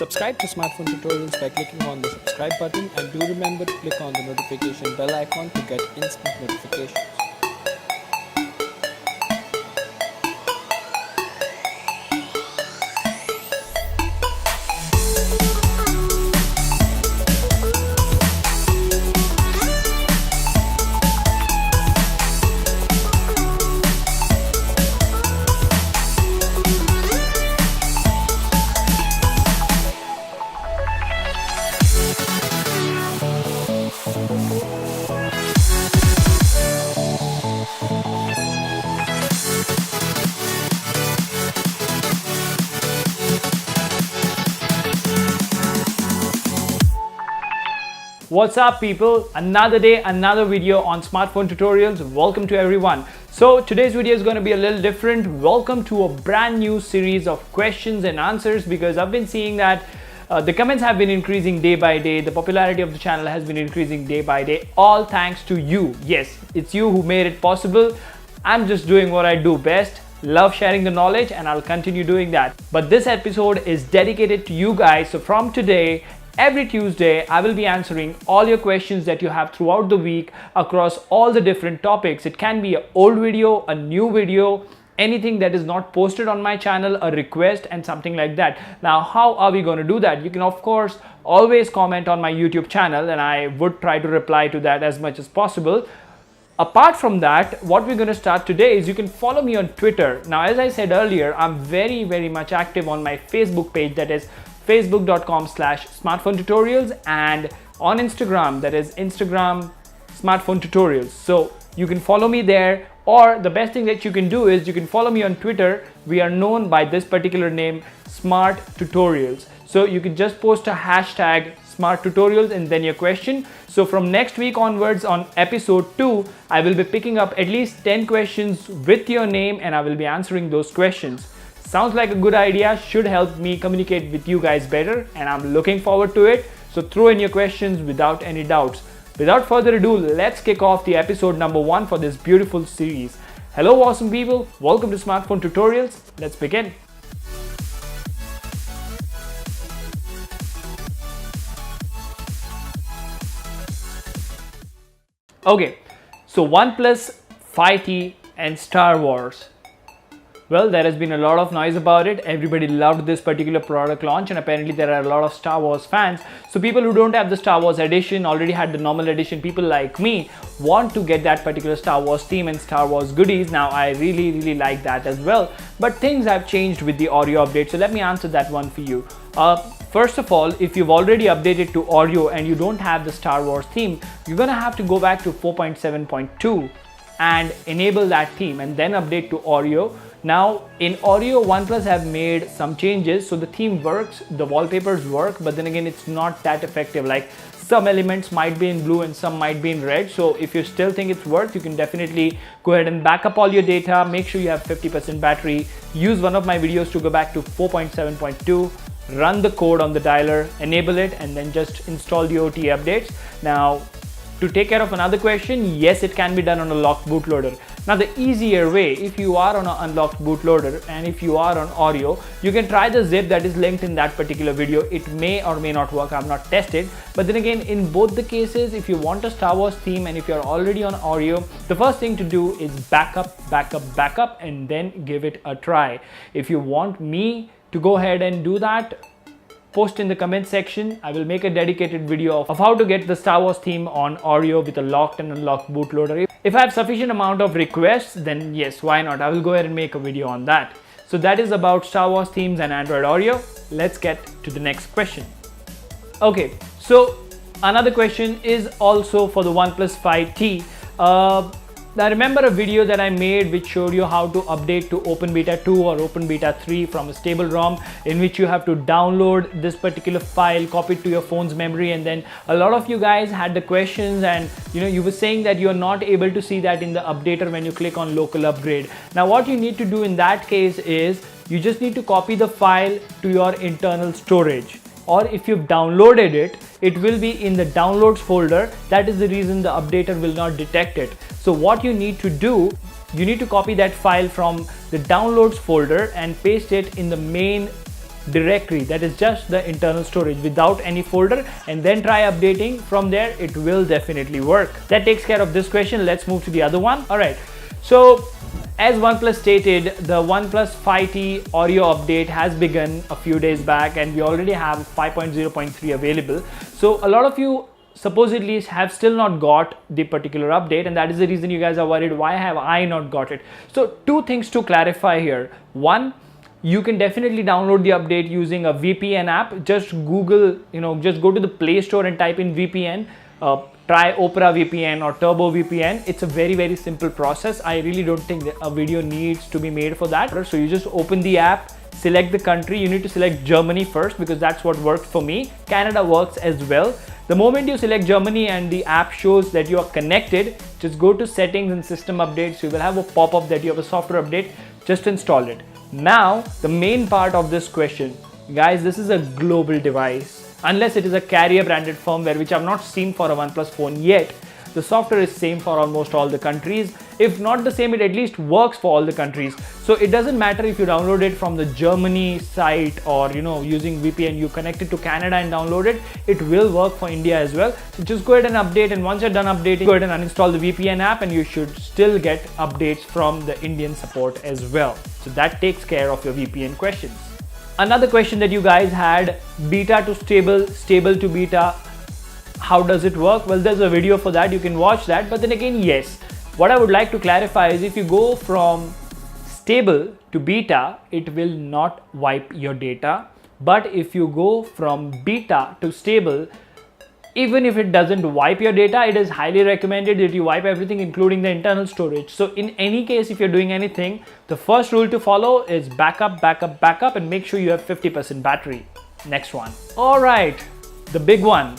Subscribe to Smartphone Tutorials by clicking on the subscribe button, and do remember to click on the notification bell icon to get instant notifications. What's up people? Another day, another video on smartphone tutorials. Welcome to everyone. So today's video is going to be a little different. Welcome to a brand new series of questions and answers, because I've been seeing that the comments have been increasing day by day. The popularity of the channel has been increasing day by day, all thanks to you. Yes, it's you who made it possible. I'm just doing what I do best. Love sharing the knowledge, and I'll continue doing that. But this episode is dedicated to you guys. So from today, every Tuesday, I will be answering all your questions that you have throughout the week across all the different topics. It can be an old video, a new video, anything that is not posted on my channel, a request and something like that. Now, how are we going to do that? You can of course always comment on my YouTube channel, and I would try to reply to that as much as possible. Apart from that, what we're going to start today is you can follow me on Twitter. Now, as I said earlier, I'm very much active on my Facebook page, that is facebook.com/smartphone-tutorials, and on Instagram, that is Instagram smartphone tutorials. So you can follow me there, or the best thing that you can do is you can follow me on Twitter. We are known by this particular name, Smart Tutorials. So you can just post a hashtag Smart Tutorials and then your question. So from next week onwards, on episode 2, I will be picking up at least 10 questions with your name, and I will be answering those questions. Sounds like a good idea, should help me communicate with you guys better, and I'm looking forward to it. So throw in your questions without any doubts. Without further ado, let's kick off the episode number 1 for this beautiful series. Hello awesome people, welcome to Smartphone Tutorials. Let's begin. Okay, so OnePlus 5T and Star Wars. Well, there has been a lot of noise about it. Everybody loved this particular product launch, and apparently there are a lot of Star Wars fans. So people who don't have the Star Wars edition, already had the normal edition, people like me want to get that particular Star Wars theme and Star Wars goodies. Now, I really like that as well. But things have changed with the Oreo update. So let me answer that one for you. First of all, if you've already updated to Oreo and you don't have the Star Wars theme, you're gonna have to go back to 4.7.2 and enable that theme and then update to Oreo. Now in Oreo, OnePlus have made some changes, so the theme works, the wallpapers work, but then again it's not that effective. Like some elements might be in blue and some might be in red. So if you still think it's worth, you can definitely go ahead and back up all your data. Make sure you have 50% battery. Use one of my videos to go back to 4.7.2. Run the code on the dialer, enable it, and then just install the OTA updates. Now, to take care of another question, yes, it can be done on a locked bootloader. Now, the easier way, if you are on an unlocked bootloader and if you are on Oreo, you can try the zip that is linked in that particular video. It may or may not work. I've not tested. But then again, in both the cases, if you want a Star Wars theme and if you're already on Oreo, the first thing to do is back up, and then give it a try. If you want me to go ahead and do that, post in the comment section. I will make a dedicated video of how to get the Star Wars theme on Oreo with a locked and unlocked bootloader. If I have sufficient amount of requests, then yes, why not? I will go ahead and make a video on that. So that is about Star Wars themes and Android Oreo. Let's get to the next question. Okay, so another question is also for the OnePlus 5T. Now remember a video that I made which showed you how to update to Open Beta 2 or Open Beta 3 from a stable ROM, in which you have to download this particular file, copy it to your phone's memory, and then a lot of you guys had the questions, and you were saying that you are not able to see that in the updater when you click on local upgrade. Now what you need to do in that case is you just need to copy the file to your internal storage, or if you've downloaded it, it will be in the downloads folder. That is the reason the updater will not detect it. So what you need to do, you need to copy that file from the downloads folder and paste it in the main directory, that is just the internal storage without any folder, and then try updating from there. It will definitely work. That takes care of this question. Let's move to the other one. All right, so as OnePlus stated, the OnePlus 5T Oreo update has begun a few days back, and we already have 5.0.3 available. So a lot of you supposedly have still not got the particular update, and that is the reason you guys are worried, why have I not got it? So two things to clarify here. One, you can definitely download the update using a VPN app. Just Google, just go to the Play Store and type in VPN. Try Opera VPN or Turbo VPN. It's a very, very simple process. I really don't think that a video needs to be made for that. So you just open the app, select the country. You need to select Germany first because that's what worked for me. Canada works as well. The moment you select Germany and the app shows that you are connected, just go to settings and system updates. You will have a pop-up that you have a software update. Just install it. Now, the main part of this question, guys, this is a global device. Unless it is a carrier branded firmware, which I've not seen for a OnePlus phone yet. The software is same for almost all the countries. If not the same, it at least works for all the countries. So it doesn't matter if you download it from the Germany site or using VPN, you connect it to Canada and download it. It will work for India as well. So just go ahead and update, and once you're done updating, go ahead and uninstall the VPN app, and you should still get updates from the Indian support as well. So that takes care of your VPN questions. Another question that you guys had, beta to stable, stable to beta, how does it work? Well, there's a video for that, you can watch that. But then again, yes, what I would like to clarify is if you go from stable to beta, it will not wipe your data. But if you go from beta to stable, even if it doesn't wipe your data, it is highly recommended that you wipe everything, including the internal storage. So in any case, if you're doing anything, the first rule to follow is backup, backup, backup, and make sure you have 50% battery. Next one. All right, the big one,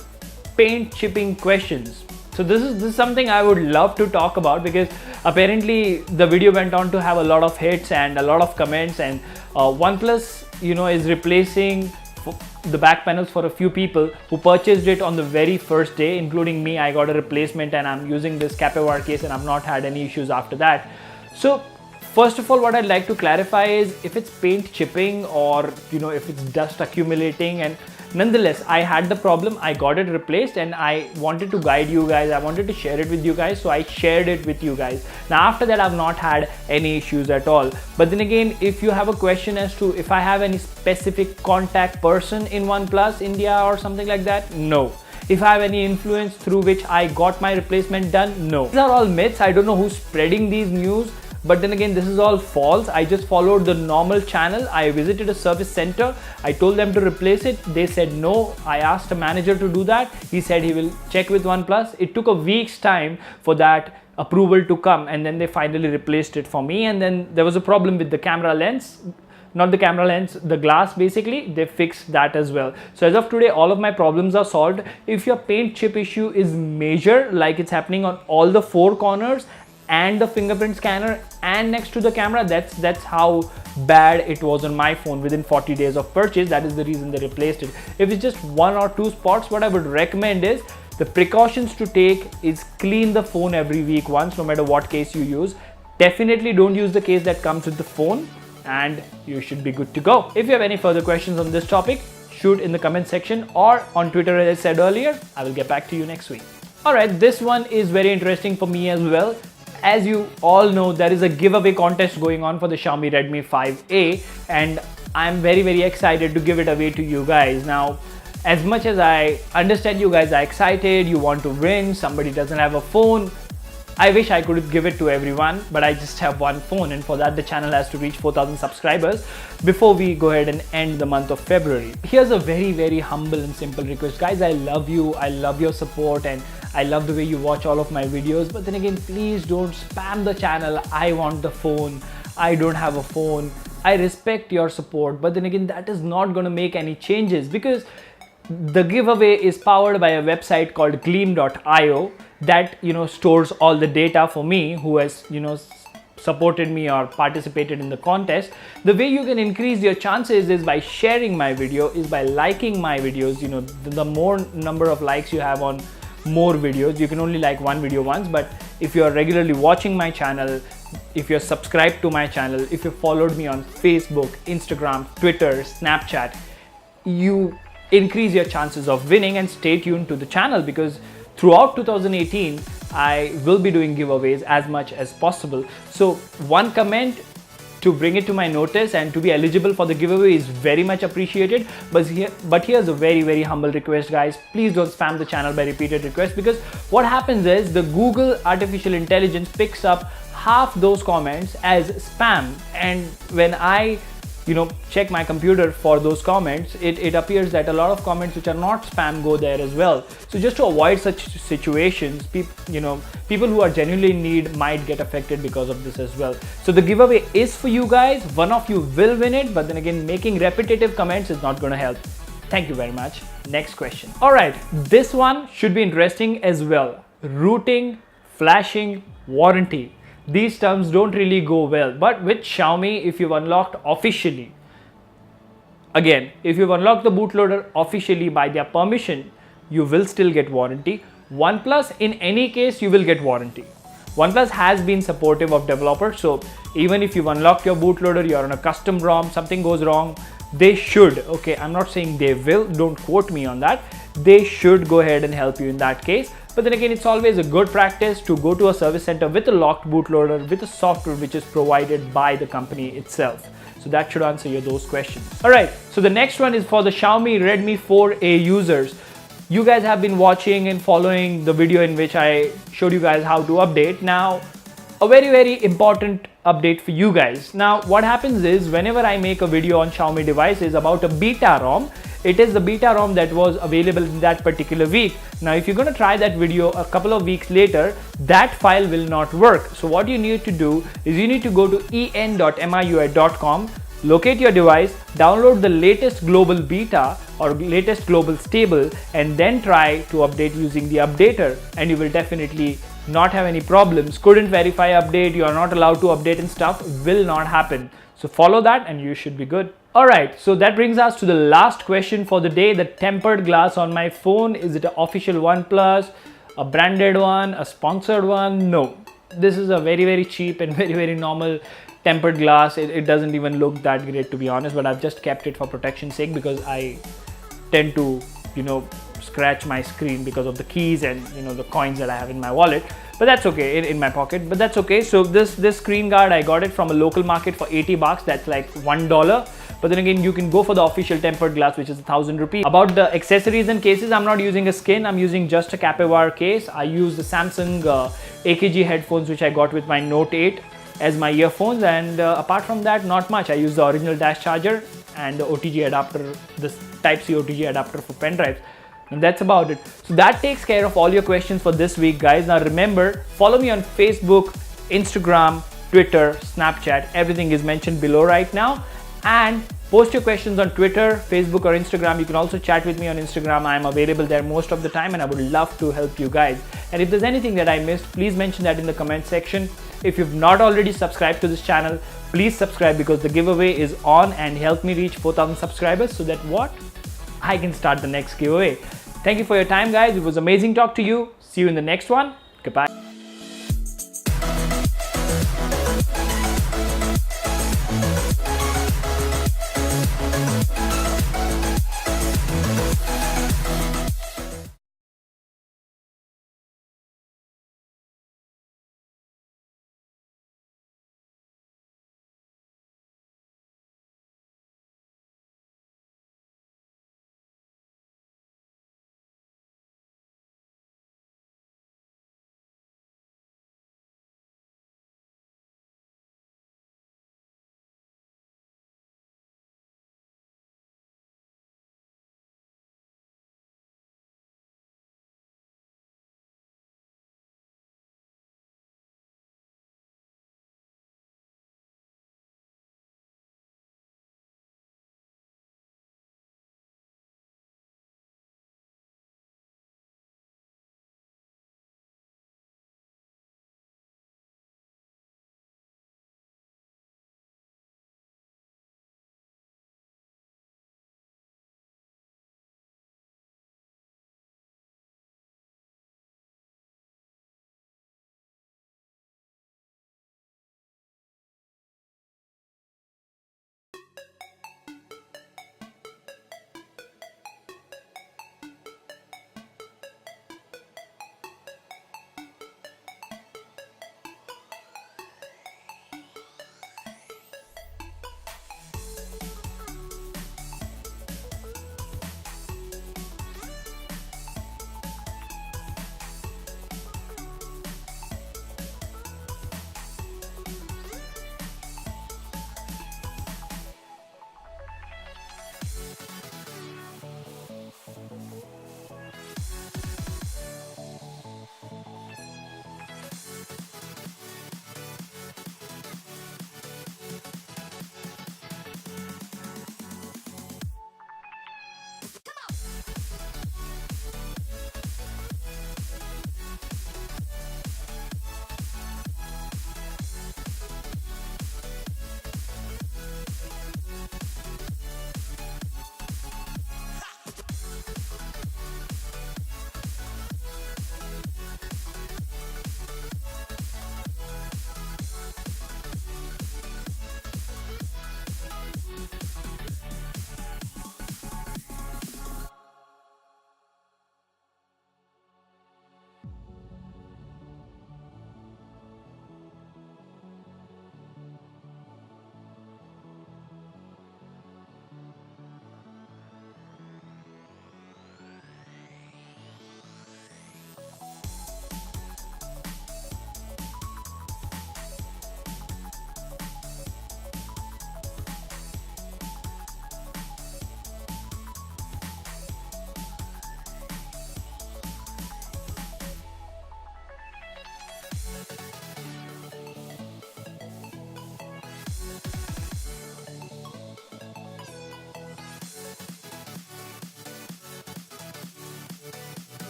paint chipping questions. So this is something I would love to talk about because apparently the video went on to have a lot of hits and a lot of comments, and OnePlus, is replacing the back panels for a few people who purchased it on the very first day, including me. I got a replacement and I'm using this Capeware case, and I've not had any issues after that. So first of all, what I'd like to clarify is if it's paint chipping or if it's dust accumulating, and nonetheless I had the problem, I got it replaced, and I wanted to guide you guys, I wanted to share it with you guys, so I shared it with you guys. Now after that, I've not had any issues at all. But then again, if you have a question as to if I have any specific contact person in OnePlus India or something like that, no. If I have any influence through which I got my replacement done, no. These are all myths. I don't know who's spreading these news. But then again, this is all false. I just followed the normal channel. I visited a service center. I told them to replace it. They said no. I asked a manager to do that. He said he will check with OnePlus. It took a week's time for that approval to come, and then they finally replaced it for me. And then there was a problem with the camera lens. Not the camera lens, the glass basically. They fixed that as well. So as of today, all of my problems are solved. If your paint chip issue is major, like it's happening on all the four corners and the fingerprint scanner and next to the camera, that's how bad it was on my phone within 40 days of purchase. That is the reason they replaced it. If it's just one or two spots, what I would recommend is the precautions to take is clean the phone every week once, no matter what case you use. Definitely don't use the case that comes with the phone, and you should be good to go. If you have any further questions on this topic, shoot in the comment section or on Twitter, as I said earlier. I will get back to you next week. Alright, this one is very interesting for me as well. As you all know, there is a giveaway contest going on for the Xiaomi Redmi 5A, and I'm very, very excited to give it away to you guys. Now, as much as I understand you guys are excited, you want to win, somebody doesn't have a phone, I wish I could give it to everyone, but I just have one phone, and for that the channel has to reach 4,000 subscribers before we go ahead and end the month of February. Here's a very, very humble and simple request. Guys, I love you, I love your support, and I love the way you watch all of my videos, but then again, please don't spam the channel. I want the phone, I don't have a phone. I respect your support, but then again, that is not going to make any changes because the giveaway is powered by a website called gleam.io that stores all the data for me who has supported me or participated in the contest. The way you can increase your chances is by sharing my video, is by liking my videos. The more number of likes you have on more videos, you can only like one video once, but if you are regularly watching my channel, if you're subscribed to my channel, if you followed me on Facebook, Instagram, Twitter, Snapchat, you increase your chances of winning. And stay tuned to the channel, because throughout 2018 I will be doing giveaways as much as possible. So one comment to bring it to my notice and to be eligible for the giveaway is very much appreciated. But here's a very humble request, guys. Please don't spam the channel by repeated requests, because what happens is the Google artificial intelligence picks up half those comments as spam, and when I check my computer for those comments, it appears that a lot of comments which are not spam go there as well. So just to avoid such situations, people who are genuinely in need might get affected because of this as well. So the giveaway is for you guys. One of you will win it, but then again, making repetitive comments is not going to help. Thank you very much. Next question. All right, this one should be interesting as well. Routing, flashing, warranty. These terms don't really go well, but with Xiaomi, if you've unlocked officially, again, if you've unlocked the bootloader officially by their permission, you will still get warranty. OnePlus, in any case, you will get warranty. OnePlus has been supportive of developers, so even if you've unlocked your bootloader, you're on a custom ROM, something goes wrong, they should, okay, I'm not saying they will, don't quote me on that, they should go ahead and help you in that case. But then again, it's always a good practice to go to a service center with a locked bootloader with a software which is provided by the company itself. So that should answer those questions. Alright, so the next one is for the Xiaomi Redmi 4A users. You guys have been watching and following the video in which I showed you guys how to update. Now, a very important update for you guys. Now, what happens is whenever I make a video on Xiaomi devices about a beta ROM, it is the beta ROM that was available in that particular week. Now, if you're going to try that video a couple of weeks later, that file will not work. So what you need to do is you need to go to en.miui.com, locate your device, download the latest global beta or latest global stable, and then try to update using the updater, and you will definitely not have any problems. Couldn't verify update, you are not allowed to update and stuff will not happen. So follow that and you should be good. Alright, so that brings us to the last question for the day. The tempered glass on my phone, is it an official OnePlus, a branded one, a sponsored one? No. This is a very cheap and very normal tempered glass. It doesn't even look that great, to be honest, but I've just kept it for protection's sake, because I tend to, scratch my screen because of the keys and the coins that I have in my wallet. But that's okay, in my pocket, but that's okay. So this screen guard, I got it from a local market for 80 bucks. That's like $1. But then again, you can go for the official tempered glass, which is 1,000 rupees. About the accessories and cases, I'm not using a skin. I'm using just a capillary case. I use the Samsung AKG headphones, which I got with my Note 8 as my earphones. And apart from that, not much. I use the original dash charger and the OTG adapter, this Type-C OTG adapter for pen drives. And that's about it. So that takes care of all your questions for this week, guys. Now remember, follow me on Facebook, Instagram, Twitter, Snapchat. Everything is mentioned below right now. And post your questions on Twitter, Facebook or Instagram. You can also chat with me on Instagram. I am available there most of the time and I would love to help you guys. And if there's anything that I missed, please mention that in the comment section. If you've not already subscribed to this channel, please subscribe, because the giveaway is on, and help me reach 4,000 subscribers so that I can start the next giveaway. Thank you for your time, guys. It was amazing talk to you. See you in the next one. Goodbye.